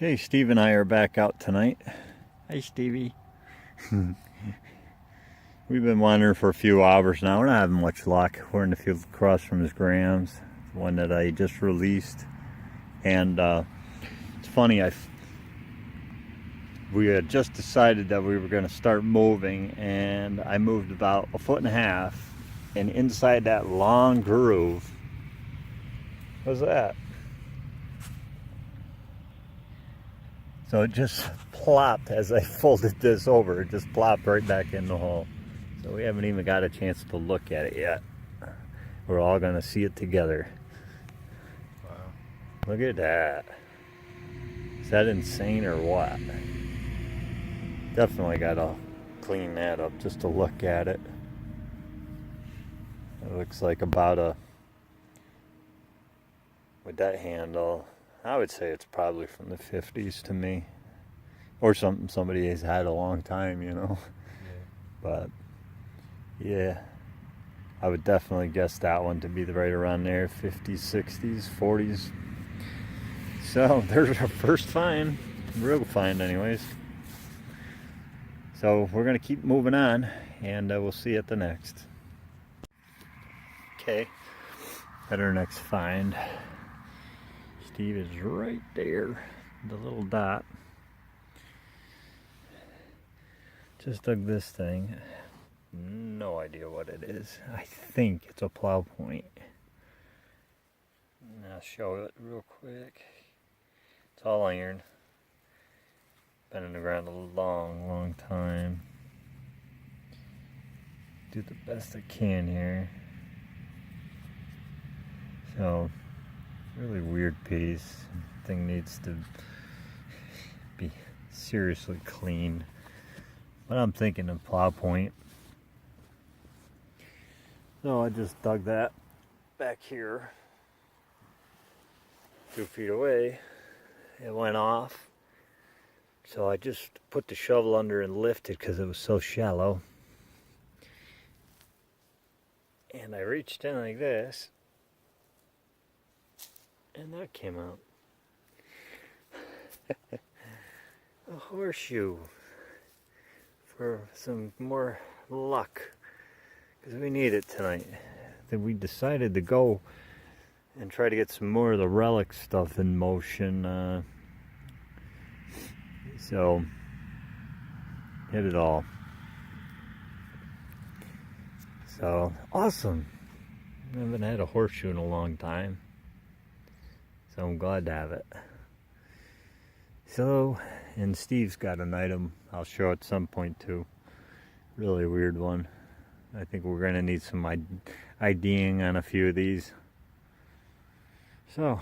Okay, Steve and I are back out tonight. Hi, Stevie. We've been wandering for a few hours now. We're not having much luck. We're in the field across from his Grams, the one that I just released. And it's funny, we had just decided that we were going to start moving, and I moved about 1.5 feet, and inside that long groove, what's that? So it just plopped as I folded this over. It just plopped right back in the hole. So we haven't even got a chance to look at it yet. We're all gonna see it together. Wow. Look at that. Is that insane or what? Definitely gotta clean that up just to look at it. It looks like about with that handle, I would say it's probably from the 50s to me. Or something somebody has had a long time, you know. Yeah. But, yeah. I would definitely guess that one to be right around there. 50s, 60s, 40s. So, there's our first find. Real find anyways. So, we're going to keep moving on. And we'll see you at the next. Okay. At our next find. Steve is right there, the little dot. Just dug this thing. No idea what it is. I think it's a plow point. I'll show it real quick. It's all iron. Been in the ground a long time. Do the best I can here. So, really weird piece. Thing needs to be seriously cleaned. But I'm thinking of plow point. So I just dug that back here. 2 feet away. It went off. So I just put the shovel under and lifted because it was so shallow. And I reached in like this. And that came out. A horseshoe. For some more luck. Because we need it tonight. Then we decided to go and try to get some more of the Relics stuff in motion. So, hit it all. So, awesome. I haven't had a horseshoe in a long time. So I'm glad to have it. So, and Steve's got an item I'll show at some point too. Really weird one. I think we're going to need some IDing on a few of these. So,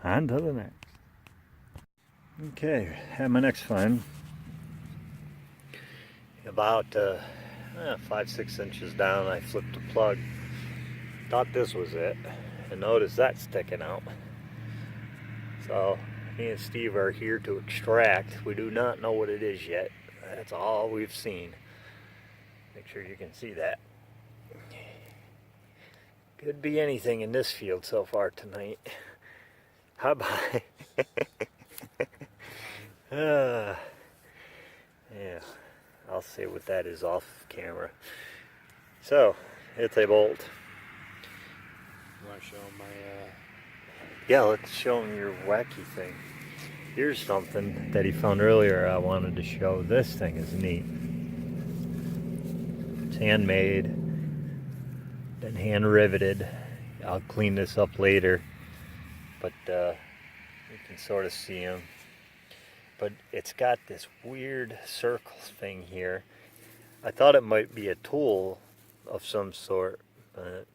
on to the next. Okay, have my next find. About 5-6 inches down, I flipped the plug. Thought this was it. And notice that's sticking out. So, me and Steve are here to extract. We do not know what it is yet. That's all we've seen. Make sure you can see that. Could be anything in this field so far tonight. How about yeah, I'll see what that is off camera. So, it's a bolt. You want to show them my Yeah, let's show him your wacky thing. Here's something that he found earlier I wanted to show. This thing is neat. It's handmade, then hand riveted. I'll clean this up later, but you can sort of see them. But it's got this weird circle thing here. I thought it might be a tool of some sort, but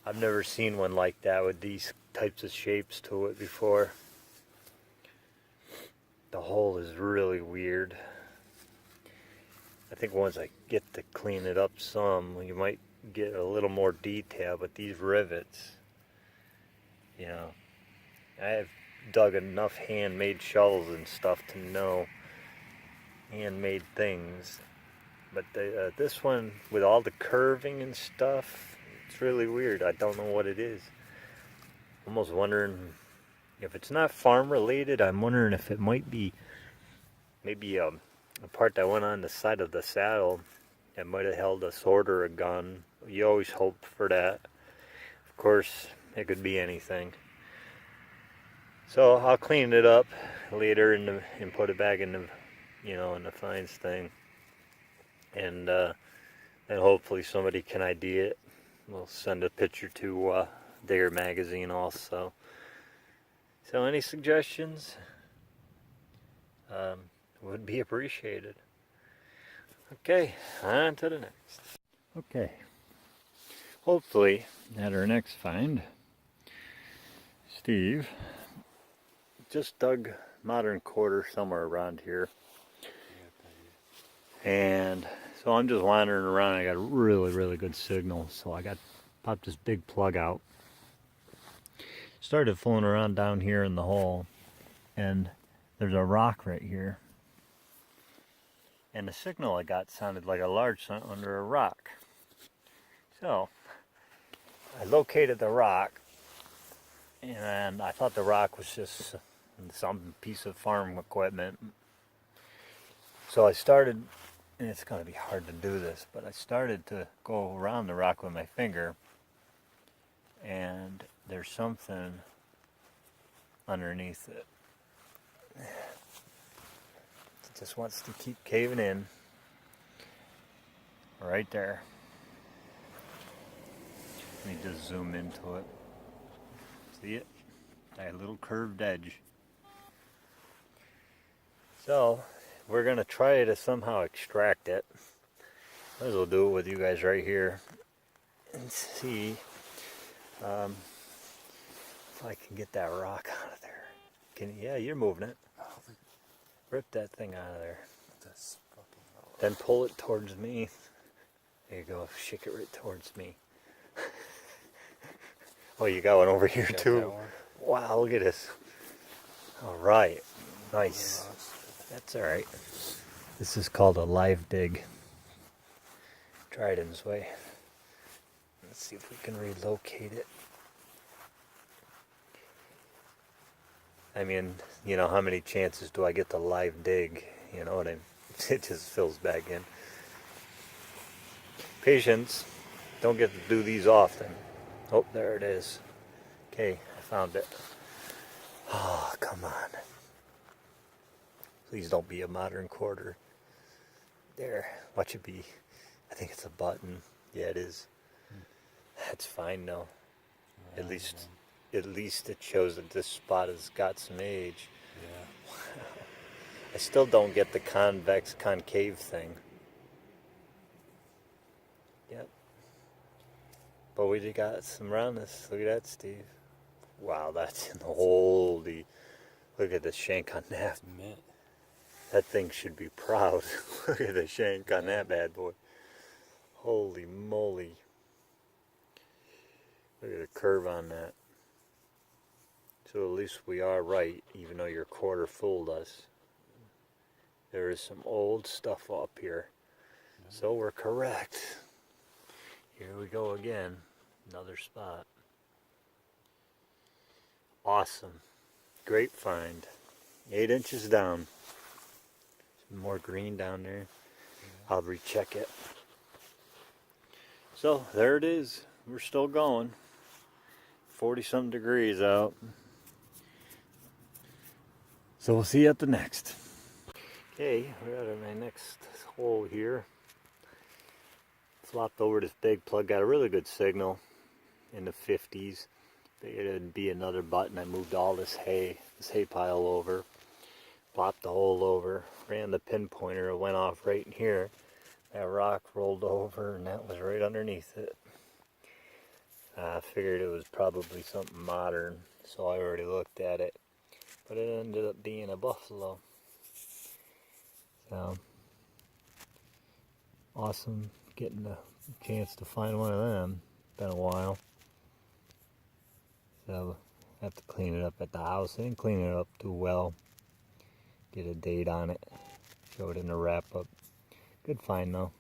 I've never seen one like that with these types of shapes to it before. The hole is really weird. I think once I get to clean it up some, you might get a little more detail, but these rivets, you know, I have dug enough handmade shovels and stuff to know handmade things. But this one, with all the curving and stuff, it's really weird. I don't know what it is. Almost wondering If it's not farm related, I'm wondering if it might be maybe a part that went on the side of the saddle that might have held a sword or a gun. You always hope for that. Of course, it could be anything. So I'll clean it up later and put it back in the, in the finds thing. And then hopefully somebody can ID it. We'll send a picture to Digger Magazine also. So any suggestions would be appreciated. Okay, on to the next. Okay, hopefully at our next find, Steve just dug modern quarter somewhere around here. And so I'm just wandering around. I got a really good signal. So I popped this big plug out. Started fooling around down here in the hole. And there's a rock right here. And the signal I got sounded like a large sound under a rock. So I located the rock. And I thought the rock was just some piece of farm equipment. So I started, and it's going to be hard to do this, but I started to go around the rock with my finger, and there's something underneath it. It just wants to keep caving in. Right there. Let me just zoom into it. See it? That little curved edge. So, we're going to try to somehow extract it. Might as well do it with you guys right here. And see if I can get that rock out of there. Yeah, you're moving it. Rip that thing out of there. Then pull it towards me. There you go. Shake it right towards me. Oh, you got one over here too. Wow, look at this. All right. Nice. That's all right. This is called a live dig. TRIDON'S way. Let's see if we can relocate it. I mean, how many chances do I get to live dig? You know what I mean? It just fills back in. Patience. Don't get to do these often. Oh, there it is. Okay, I found it. Oh, come on. Please don't be a modern quarter. There. Watch it be. I think it's a button. Yeah, it is. That's fine though. At least it shows that this spot has got some age. Yeah. I still don't get the convex concave thing. Yep. But we got some roundness. Look at that, Steve. Wow, that's holy. Look at the shank on that. Mint. That thing should be proud. Look at the shank on that bad boy. Holy moly. Look at the curve on that. So at least we are right, even though your quarter fooled us. There is some old stuff up here. So we're correct. Here we go again. Another spot. Awesome. Great find. 8 inches down. Some more green down there. I'll recheck it. So there it is. We're still going. 40-something degrees out. So we'll see you at the next. Okay, we're at my next hole here. Flopped over this big plug. Got a really good signal in the 50s. Figured it'd be another button. I moved all this hay pile over. Flopped the hole over. Ran the pinpointer. It went off right in here. That rock rolled over and that was right underneath it. I figured it was probably something modern, so I already looked at it. But it ended up being a buffalo. So, awesome getting the chance to find one of them. Been a while. So, I have to clean it up at the house. I didn't clean it up too well. Get a date on it. Show it in the wrap up. Good find though.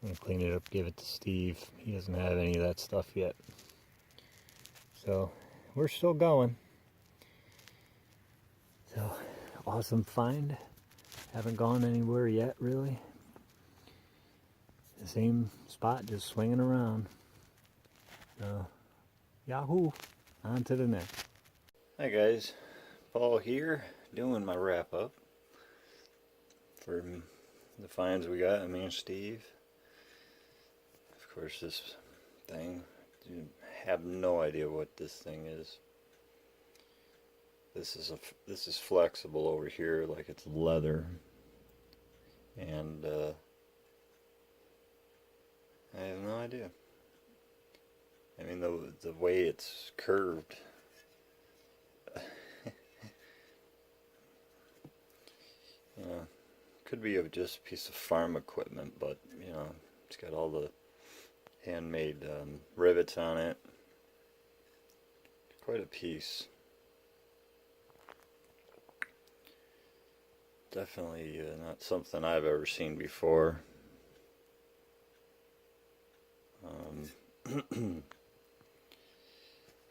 I'm going to clean it up, give it to Steve. He doesn't have any of that stuff yet. So, we're still going. So, awesome find. Haven't gone anywhere yet, really. The same spot, just swinging around. Yahoo! On to the next. Hi guys, Paul here, doing my wrap up for the finds we got. Me and Steve. Of course, this thing, you have no idea what this thing is. This is flexible over here, like it's leather, and I have no idea. I mean, the way it's curved. You know, could be just a piece of farm equipment, but you know, it's got all the handmade rivets on it. Quite a piece. Definitely not something I've ever seen before.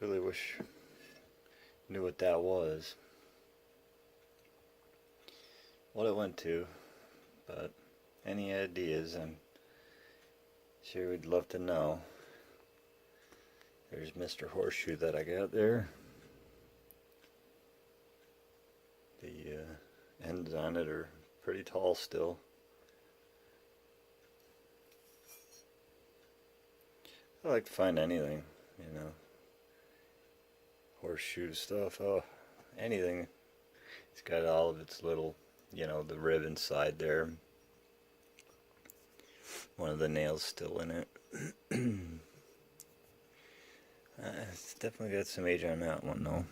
Really wish I knew what that was, what it went to, but any ideas, I'm sure we'd love to know. There's Mr. Horseshoe that I got there. The ends on it are pretty tall still. I like to find anything, you know. Horseshoe stuff, oh, anything. It's got all of its little, you know, the rib inside there. One of the nails still in it. It's definitely got some age on that one though.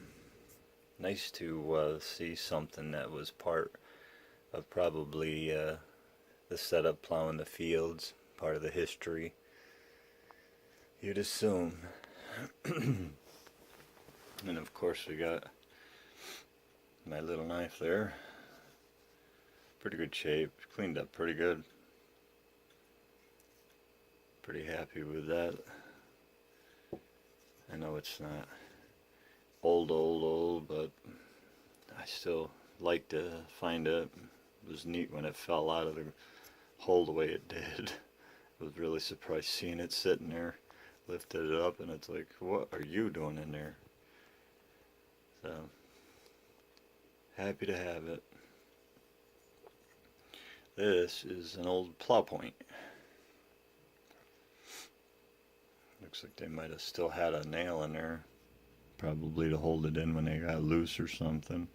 Nice to see something that was part of probably the setup plowing the fields, part of the history, you'd assume. And of course we got my little knife there. Pretty good shape, cleaned up pretty good. Pretty happy with that. I know it's not old, but I still like to find it. It was neat when it fell out of the hole the way it did. I was really surprised seeing it sitting there. Lifted it up and it's like, what are you doing in there? So, happy to have it. This is an old plow point. Looks like they might have still had a nail in there, probably to hold it in when they got loose or something.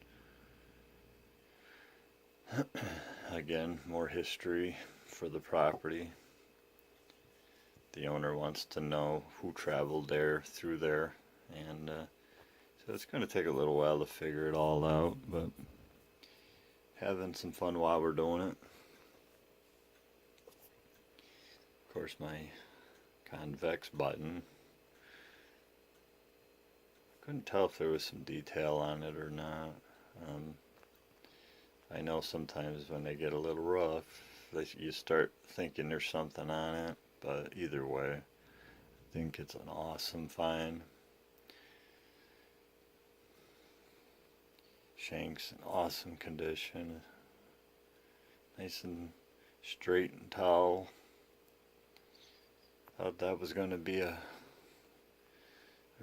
Again, more history for the property. The owner wants to know who traveled there, through there, and so it's going to take a little while to figure it all out, but having some fun while we're doing it. Of course, my convex button. Couldn't tell if there was some detail on it or not. I know sometimes when they get a little rough, you start thinking there's something on it, but either way, I think it's an awesome find. Shanks in awesome condition, nice and straight and tall. Thought that was going to be a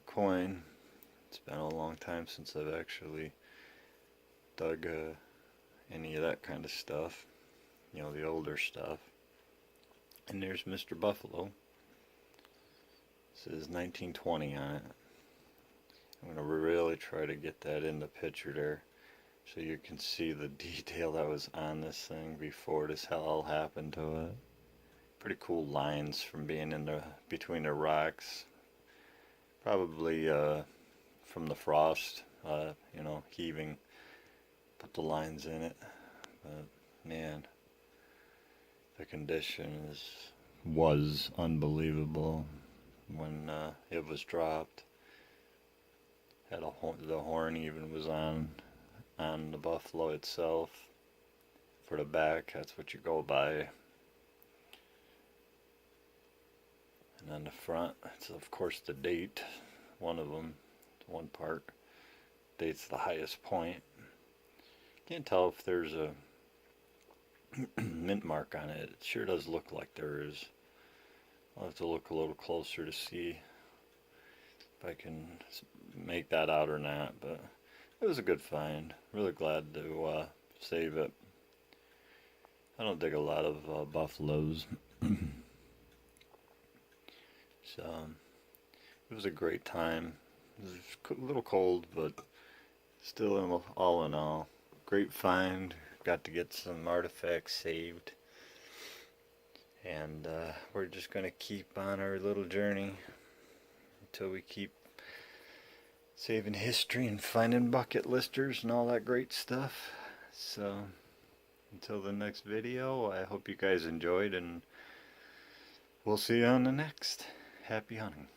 coin. It's been a long time since I've actually dug any of that kind of stuff, you know, the older stuff. And there's Mr. Buffalo. It says 1920 on it. I'm going to really try to get that in the picture there so you can see the detail that was on this thing before this all happened to it. Pretty cool lines from being in the between the rocks. Probably from the frost, you know, heaving, put the lines in it. But man, the condition was unbelievable when it was dropped. Had the horn even was on the buffalo itself. For the back, that's what you go by. And on the front, it's of course the date. One of them, one part dates the highest point. Can't tell if there's a mint mark on it. It sure does look like there is. I'll have to look a little closer to see if I can make that out or not, but it was a good find. Really glad to save it. I don't dig a lot of buffaloes. So it was a great time. It was a little cold, but still, all in all, great find. Got to get some artifacts saved, and we're just gonna keep on our little journey until we keep saving history and finding bucket listers and all that great stuff. So until the next video, I hope you guys enjoyed, and we'll see you on the next. Happy hunting.